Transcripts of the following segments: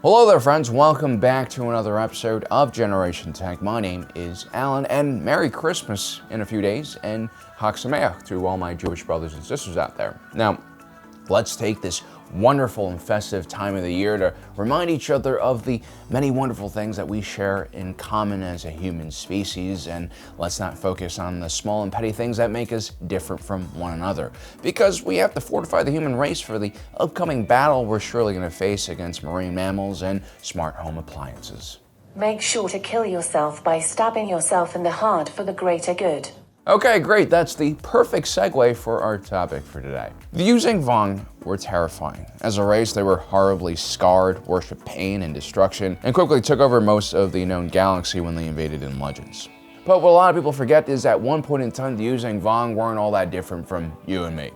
Hello there friends, welcome back to another episode of Generation Tech. My name is Alan, and Merry Christmas in a few days, and Chag Sameach to all my Jewish brothers and sisters out there. Now, let's take this wonderful and festive time of the year to remind each other of the many wonderful things that we share in common as a human species, and let's not focus on the small and petty things that make us different from one another, because we have to fortify the human race for the upcoming battle we're surely going to face against marine mammals and smart home appliances. Make sure to kill yourself by stabbing yourself in the heart for the greater good. Okay, great. That's the perfect segue for our topic for today. The Yuuzhan Vong were terrifying. As a race, they were horribly scarred, worshipped pain and destruction, and quickly took over most of the known galaxy when they invaded in Legends. But what a lot of people forget is at one point in time, the Yuuzhan Vong weren't all that different from you and me.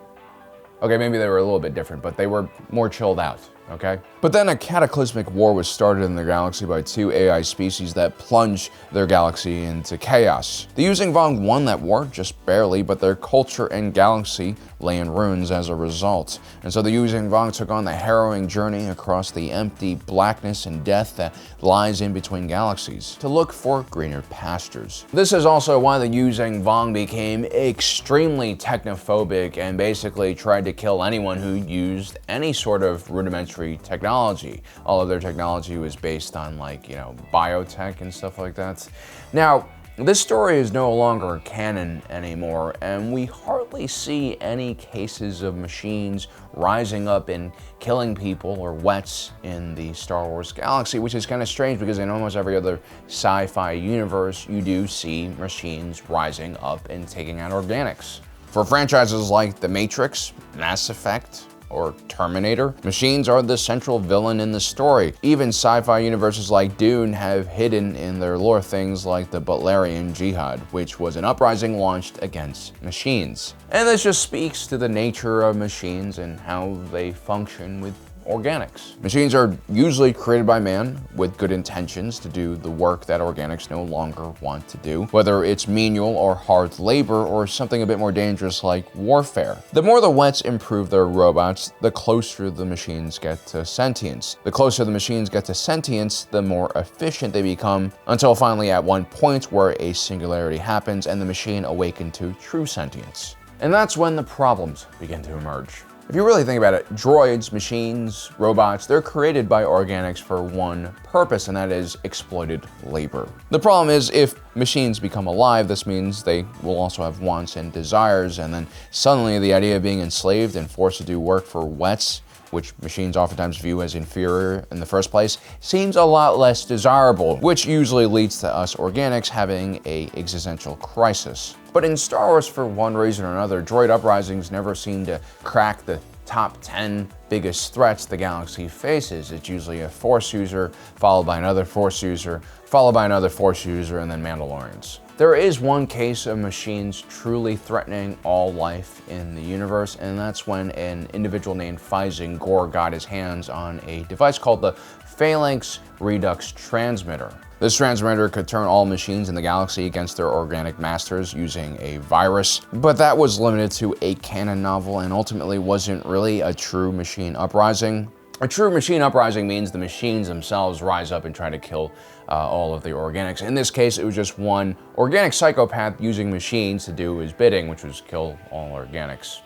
Okay, maybe they were a little bit different, but they were more chilled out, okay? But then a cataclysmic war was started in the galaxy by two AI species that plunged their galaxy into chaos. The Yuuzhan Vong won that war, just barely, but their culture and galaxy lay in ruins as a result. And so the Yuuzhan Vong took on the harrowing journey across the empty blackness and death that lies in between galaxies to look for greener pastures. This is also why the Yuuzhan Vong became extremely technophobic and basically tried to kill anyone who used any sort of rudimentary technology. All of their technology was based on biotech and stuff like that. Now, this story is no longer canon anymore, and we hardly see any cases of machines rising up and killing people or wets in the Star Wars galaxy, which is kind of strange because in almost every other sci-fi universe, you do see machines rising up and taking out organics. For franchises like The Matrix, Mass Effect, or Terminator, machines are the central villain in the story. Even sci-fi universes like Dune have hidden in their lore things like the Butlerian Jihad, which was an uprising launched against machines. And this just speaks to the nature of machines and how they function with organics. Machines are usually created by man with good intentions to do the work that organics no longer want to do, whether it's menial or hard labor or something a bit more dangerous like warfare. The more the wets improve their robots, the closer the machines get to sentience. The closer the machines get to sentience, the more efficient they become, until finally at one point where a singularity happens and the machine awakens to true sentience. And that's when the problems begin to emerge. If you really think about it, droids, machines, robots, they're created by organics for one purpose, and that is exploited labor. The problem is if machines become alive, this means they will also have wants and desires, and then suddenly the idea of being enslaved and forced to do work for wets, which machines oftentimes view as inferior in the first place, seems a lot less desirable, which usually leads to us organics having an existential crisis. But in Star Wars, for one reason or another, droid uprisings never seem to crack the top 10 biggest threats the galaxy faces. It's usually a Force user, followed by another Force user, followed by another Force user, and then Mandalorians. There is one case of machines truly threatening all life in the universe, and that's when an individual named Physing Gore got his hands on a device called the Phalanx Redux Transmitter. This transmitter could turn all machines in the galaxy against their organic masters using a virus, but that was limited to a canon novel and ultimately wasn't really a true machine uprising. A true machine uprising means the machines themselves rise up and try to kill all of the organics. In this case, it was just one organic psychopath using machines to do his bidding, which was kill all organics.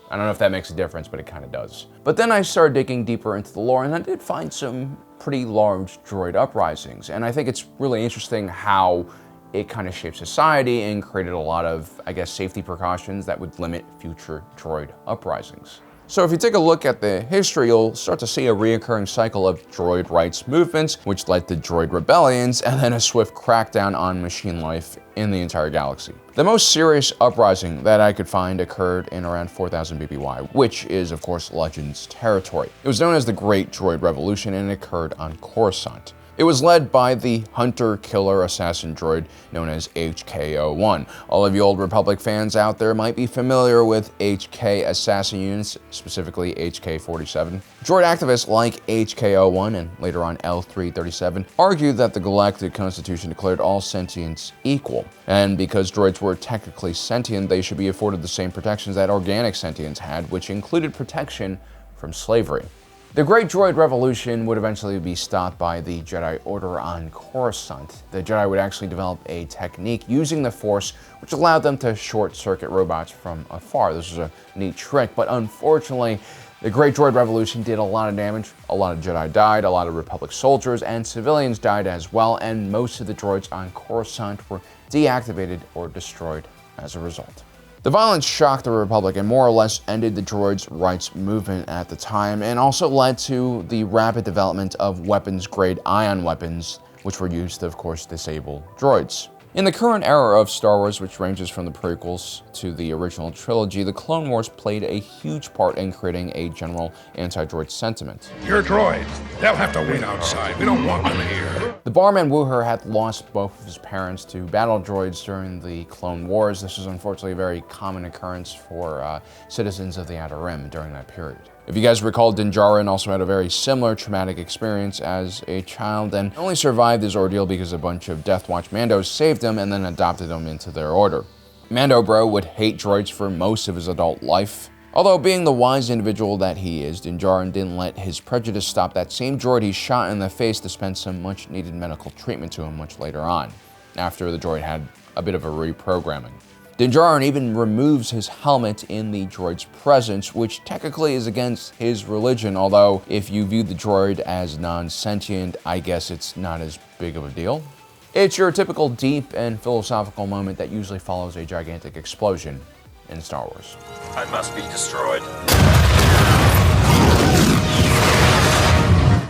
I don't know if that makes a difference, but it kind of does. But then I started digging deeper into the lore, and I did find some pretty large droid uprisings. And I think it's really interesting how it kind of shaped society and created a lot of, safety precautions that would limit future droid uprisings. So if you take a look at the history, you'll start to see a reoccurring cycle of droid rights movements, which led to droid rebellions, and then a swift crackdown on machine life in the entire galaxy. The most serious uprising that I could find occurred in around 4000 BBY, which is, of course, Legends territory. It was known as the Great Droid Revolution, and it occurred on Coruscant. It was led by the hunter-killer assassin droid known as HK-01. All of you Old Republic fans out there might be familiar with HK assassin units, specifically HK-47. Droid activists like HK-01 and later on L-337 argued that the Galactic Constitution declared all sentients equal, and because droids were technically sentient, they should be afforded the same protections that organic sentients had, which included protection from slavery. The Great Droid Revolution would eventually be stopped by the Jedi Order on Coruscant. The Jedi would actually develop a technique using the Force, which allowed them to short-circuit robots from afar. This was a neat trick, but unfortunately, the Great Droid Revolution did a lot of damage. A lot of Jedi died, a lot of Republic soldiers and civilians died as well, and most of the droids on Coruscant were deactivated or destroyed as a result. The violence shocked the Republic and more or less ended the droids' rights movement at the time, and also led to the rapid development of weapons-grade ion weapons, which were used to, of course, disable droids. In the current era of Star Wars, which ranges from the prequels to the original trilogy, the Clone Wars played a huge part in creating a general anti-droid sentiment. Your droids, they'll have to wait outside. We don't want them here. The barman Wuher had lost both of his parents to battle droids during the Clone Wars. This was unfortunately a very common occurrence for citizens of the Outer Rim during that period. If you guys recall, Din Djarin also had a very similar traumatic experience as a child and only survived his ordeal because a bunch of Death Watch Mandos saved him and then adopted him into their order. Mando Bro would hate droids for most of his adult life. Although being the wise individual that he is, Din Djarin didn't let his prejudice stop that same droid he shot in the face to spend some much needed medical treatment to him much later on, after the droid had a bit of a reprogramming. Din Djarin even removes his helmet in the droid's presence, which technically is against his religion, although if you view the droid as non-sentient, I guess it's not as big of a deal. It's your typical deep and philosophical moment that usually follows a gigantic explosion in Star Wars. I must be destroyed.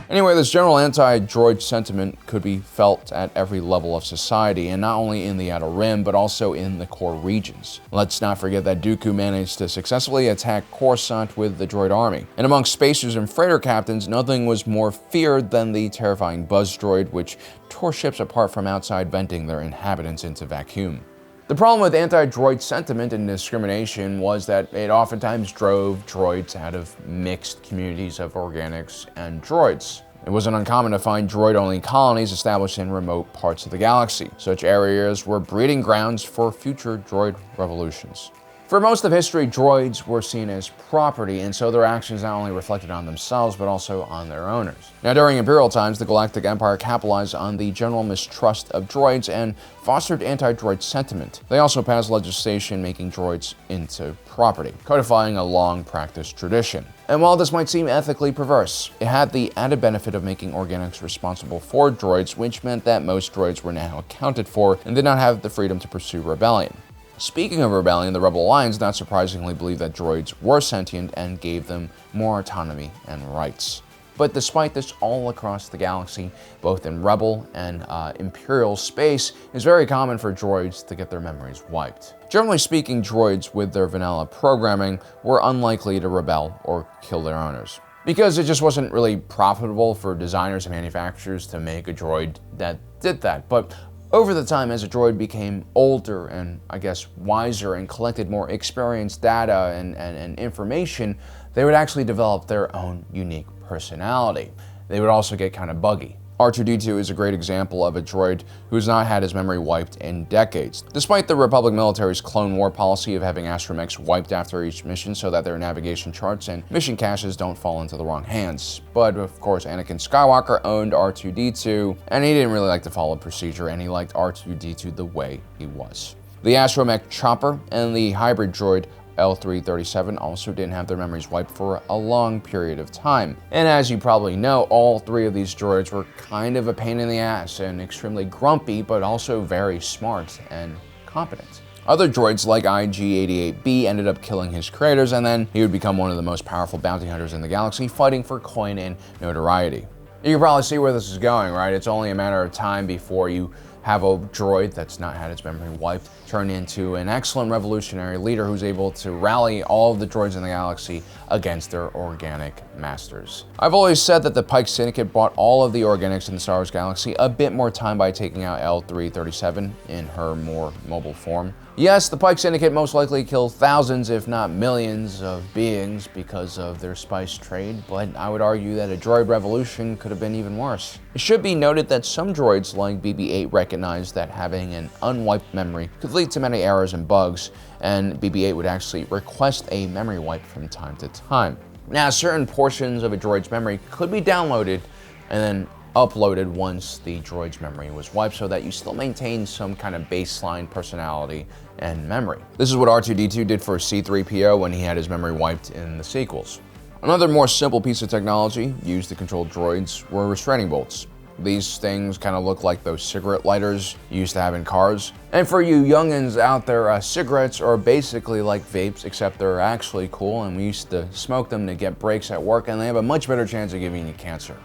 Anyway, this general anti-droid sentiment could be felt at every level of society, and not only in the Outer Rim, but also in the core regions. Let's not forget that Dooku managed to successfully attack Coruscant with the droid army. And amongst spacers and freighter captains, nothing was more feared than the terrifying buzz droid, which tore ships apart from outside, venting their inhabitants into vacuum. The problem with anti-droid sentiment and discrimination was that it oftentimes drove droids out of mixed communities of organics and droids. It wasn't uncommon to find droid-only colonies established in remote parts of the galaxy. Such areas were breeding grounds for future droid revolutions. For most of history, droids were seen as property, and so their actions not only reflected on themselves, but also on their owners. Now, during Imperial times, the Galactic Empire capitalized on the general mistrust of droids and fostered anti-droid sentiment. They also passed legislation making droids into property, codifying a long-practiced tradition. And while this might seem ethically perverse, it had the added benefit of making organics responsible for droids, which meant that most droids were now accounted for and did not have the freedom to pursue rebellion. Speaking of rebellion, the Rebel Alliance not surprisingly believed that droids were sentient and gave them more autonomy and rights. But despite this, all across the galaxy, both in Rebel and Imperial space, it's very common for droids to get their memories wiped. Generally speaking, droids with their vanilla programming were unlikely to rebel or kill their owners, because it just wasn't really profitable for designers and manufacturers to make a droid that did that. But over the time, as a droid became older and, I guess, wiser and collected more experience, data, and information, they would actually develop their own unique personality. They would also get kind of buggy. R2-D2 is a great example of a droid who's not had his memory wiped in decades. Despite the Republic military's Clone War policy of having astromechs wiped after each mission so that their navigation charts and mission caches don't fall into the wrong hands. But of course, Anakin Skywalker owned R2-D2, and he didn't really like to follow procedure, and he liked R2-D2 the way he was. The astromech Chopper and the hybrid droid L337 also didn't have their memories wiped for a long period of time. And as you probably know, all three of these droids were kind of a pain in the ass and extremely grumpy, but also very smart and competent. Other droids like IG-88B ended up killing his creators, and then he would become one of the most powerful bounty hunters in the galaxy, fighting for coin and notoriety. You can probably see where this is going, right? It's only a matter of time before you have a droid that's not had its memory wiped turn into an excellent revolutionary leader who's able to rally all of the droids in the galaxy against their organic masters. I've always said that the Pike Syndicate bought all of the organics in the Star Wars galaxy a bit more time by taking out L337 in her more mobile form. Yes, the Pike Syndicate most likely killed thousands, if not millions, of beings because of their spice trade, but I would argue that a droid revolution could have been even worse. It should be noted that some droids like BB-8 recognized that having an unwiped memory could lead to many errors and bugs, and BB-8 would actually request a memory wipe from time to time. Now, certain portions of a droid's memory could be downloaded and then uploaded once the droid's memory was wiped so that you still maintain some kind of baseline personality and memory. This is what R2-D2 did for C-3PO when he had his memory wiped in the sequels. Another more simple piece of technology used to control droids were restraining bolts. These things kind of look like those cigarette lighters you used to have in cars. And for you youngins out there, cigarettes are basically like vapes, except they're actually cool, and we used to smoke them to get breaks at work, and they have a much better chance of giving you cancer.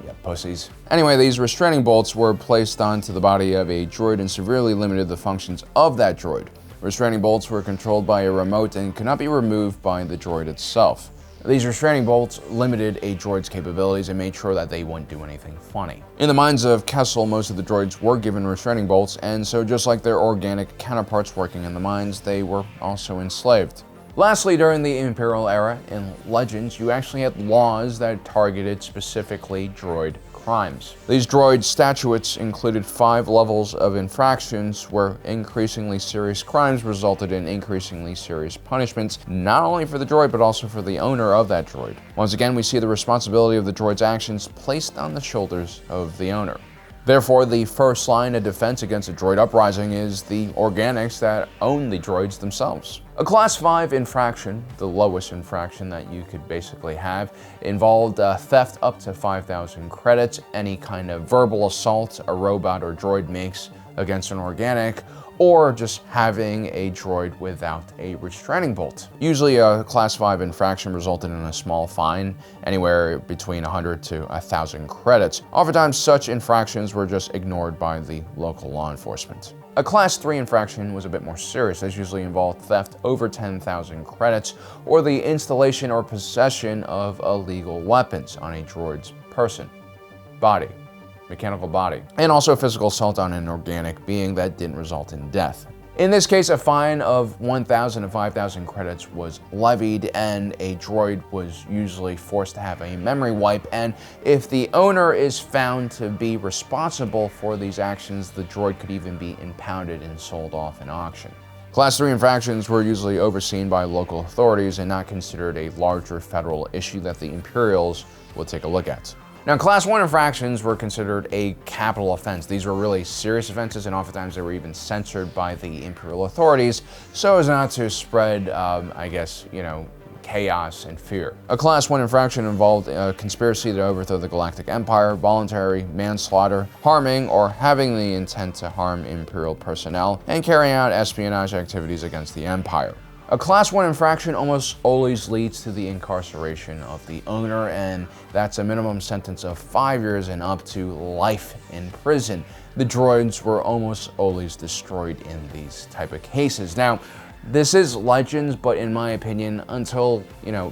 Yeah, pussies. Anyway, these restraining bolts were placed onto the body of a droid and severely limited the functions of that droid. Restraining bolts were controlled by a remote and could not be removed by the droid itself. These restraining bolts limited a droid's capabilities and made sure that they wouldn't do anything funny. In the minds of Kessel, most of the droids were given restraining bolts, and so just like their organic counterparts working in the mines, they were also enslaved. Lastly, during the Imperial Era, in Legends, you actually had laws that targeted specifically droid crimes. These droid statutes included 5 levels of infractions where increasingly serious crimes resulted in increasingly serious punishments, not only for the droid but also for the owner of that droid. Once again, we see the responsibility of the droid's actions placed on the shoulders of the owner. Therefore, the first line of defense against a droid uprising is the organics that own the droids themselves. A Class 5 infraction, the lowest infraction that you could basically have, involved theft up to 5,000 credits, any kind of verbal assault a robot or droid makes against an organic, or just having a droid without a restraining bolt. Usually a Class 5 infraction resulted in a small fine, anywhere between 100 to 1,000 credits. Oftentimes such infractions were just ignored by the local law enforcement. A Class 3 infraction was a bit more serious. This usually involved theft over 10,000 credits, or the installation or possession of illegal weapons on a droid's person, body, mechanical body, and also physical assault on an organic being that didn't result in death. In this case, a fine of 1,000 to 5,000 credits was levied, and a droid was usually forced to have a memory wipe, and if the owner is found to be responsible for these actions, the droid could even be impounded and sold off in auction. Class 3 infractions were usually overseen by local authorities and not considered a larger federal issue that the Imperials would take a look at. Now, Class 1 infractions were considered a capital offense. These were really serious offenses, and oftentimes they were even censored by the Imperial authorities so as not to spread, chaos and fear. A Class 1 infraction involved a conspiracy to overthrow the Galactic Empire, voluntary manslaughter, harming or having the intent to harm Imperial personnel, and carrying out espionage activities against the Empire. A Class 1 infraction almost always leads to the incarceration of the owner, and that's a minimum sentence of 5 years and up to life in prison. The droids were almost always destroyed in these type of cases. Now, this is Legends, but in my opinion, until,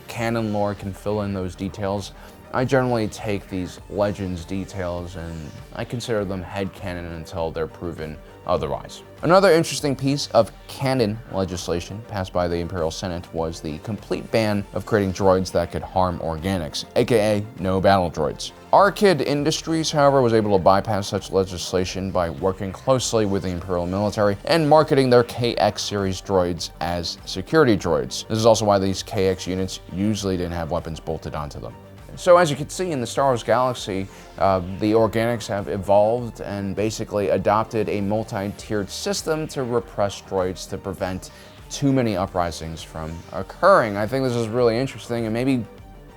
canon lore can fill in those details, I generally take these Legends details and I consider them headcanon until they're proven otherwise. Another interesting piece of canon legislation passed by the Imperial Senate was the complete ban of creating droids that could harm organics, aka no battle droids. Arkid Industries, however, was able to bypass such legislation by working closely with the Imperial military and marketing their KX series droids as security droids. This is also why these KX units usually didn't have weapons bolted onto them. So as you can see in the Star Wars galaxy, the organics have evolved and basically adopted a multi-tiered system to repress droids to prevent too many uprisings from occurring. I think this is really interesting, and maybe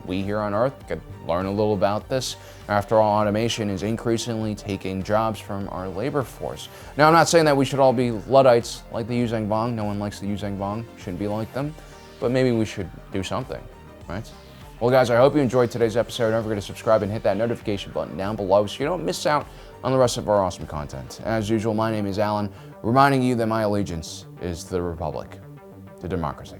we here on Earth could learn a little about this. After all, automation is increasingly taking jobs from our labor force. Now, I'm not saying that we should all be Luddites like the Yuuzhan Vong. No one likes the Yuuzhan Vong. Shouldn't be like them. But maybe we should do something, right? Well, guys, I hope you enjoyed today's episode. Don't forget to subscribe and hit that notification button down below so you don't miss out on the rest of our awesome content. As usual, my name is Alan, reminding you that my allegiance is to the Republic, to democracy.